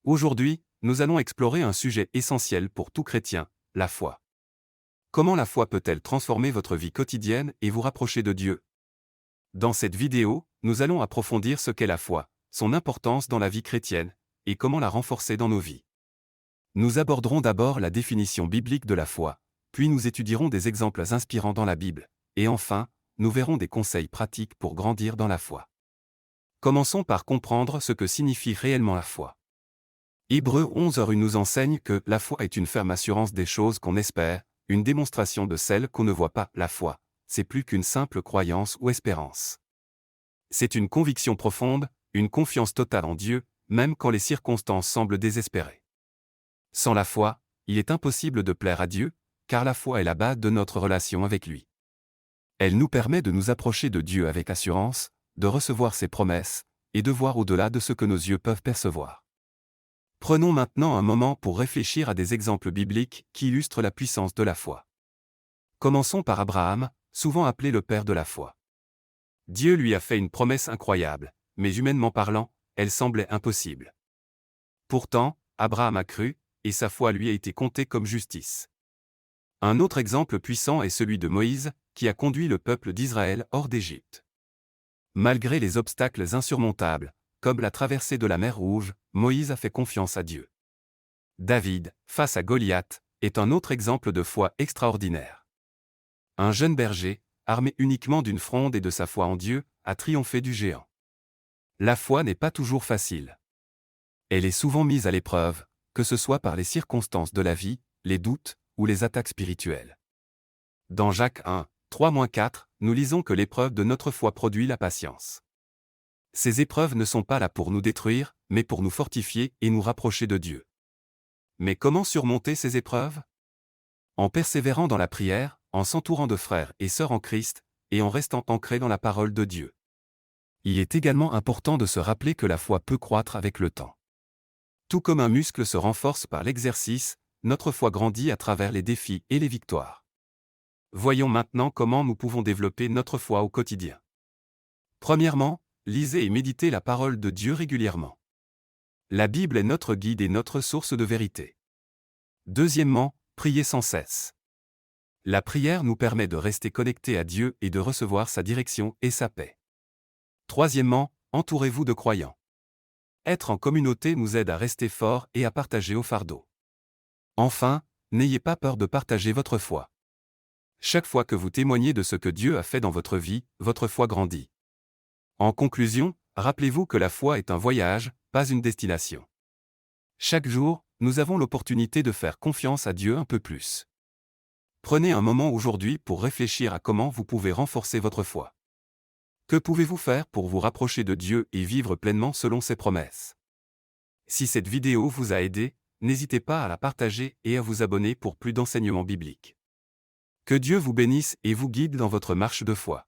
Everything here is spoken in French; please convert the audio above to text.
Aujourd'hui, nous allons explorer un sujet essentiel pour tout chrétien, la foi. Comment la foi peut-elle transformer votre vie quotidienne et vous rapprocher de Dieu? Dans cette vidéo, nous allons approfondir ce qu'est la foi, son importance dans la vie chrétienne, et comment la renforcer dans nos vies. Nous aborderons d'abord la définition biblique de la foi, puis nous étudierons des exemples inspirants dans la Bible, et enfin, nous verrons des conseils pratiques pour grandir dans la foi. Commençons par comprendre ce que signifie réellement la foi. Hébreux 11:1 nous enseigne que la foi est une ferme assurance des choses qu'on espère, une démonstration de celles qu'on ne voit pas. La foi, c'est plus qu'une simple croyance ou espérance. C'est une conviction profonde, une confiance totale en Dieu, même quand les circonstances semblent désespérées. Sans la foi, il est impossible de plaire à Dieu, car la foi est la base de notre relation avec lui. Elle nous permet de nous approcher de Dieu avec assurance, de recevoir ses promesses, et de voir au-delà de ce que nos yeux peuvent percevoir. Prenons maintenant un moment pour réfléchir à des exemples bibliques qui illustrent la puissance de la foi. Commençons par Abraham, souvent appelé le père de la foi. Dieu lui a fait une promesse incroyable, mais humainement parlant, elle semblait impossible. Pourtant, Abraham a cru, et sa foi lui a été comptée comme justice. Un autre exemple puissant est celui de Moïse, qui a conduit le peuple d'Israël hors d'Égypte. Malgré les obstacles insurmontables, comme la traversée de la mer Rouge, Moïse a fait confiance à Dieu. David, face à Goliath, est un autre exemple de foi extraordinaire. Un jeune berger, armé uniquement d'une fronde et de sa foi en Dieu, a triomphé du géant. La foi n'est pas toujours facile. Elle est souvent mise à l'épreuve, que ce soit par les circonstances de la vie, les doutes, ou les attaques spirituelles. Dans Jacques 1, 3-4, nous lisons que l'épreuve de notre foi produit la patience. Ces épreuves ne sont pas là pour nous détruire, mais pour nous fortifier et nous rapprocher de Dieu. Mais comment surmonter ces épreuves? En persévérant dans la prière, en s'entourant de frères et sœurs en Christ, et en restant ancré dans la parole de Dieu. Il est également important de se rappeler que la foi peut croître avec le temps. Tout comme un muscle se renforce par l'exercice, notre foi grandit à travers les défis et les victoires. Voyons maintenant comment nous pouvons développer notre foi au quotidien. Premièrement, lisez et méditez la parole de Dieu régulièrement. La Bible est notre guide et notre source de vérité. Deuxièmement, priez sans cesse. La prière nous permet de rester connectés à Dieu et de recevoir sa direction et sa paix. Troisièmement, entourez-vous de croyants. Être en communauté nous aide à rester forts et à partager au fardeau. Enfin, n'ayez pas peur de partager votre foi. Chaque fois que vous témoignez de ce que Dieu a fait dans votre vie, votre foi grandit. En conclusion, rappelez-vous que la foi est un voyage, pas une destination. Chaque jour, nous avons l'opportunité de faire confiance à Dieu un peu plus. Prenez un moment aujourd'hui pour réfléchir à comment vous pouvez renforcer votre foi. Que pouvez-vous faire pour vous rapprocher de Dieu et vivre pleinement selon ses promesses? Si cette vidéo vous a aidé, n'hésitez pas à la partager et à vous abonner pour plus d'enseignements bibliques. Que Dieu vous bénisse et vous guide dans votre marche de foi.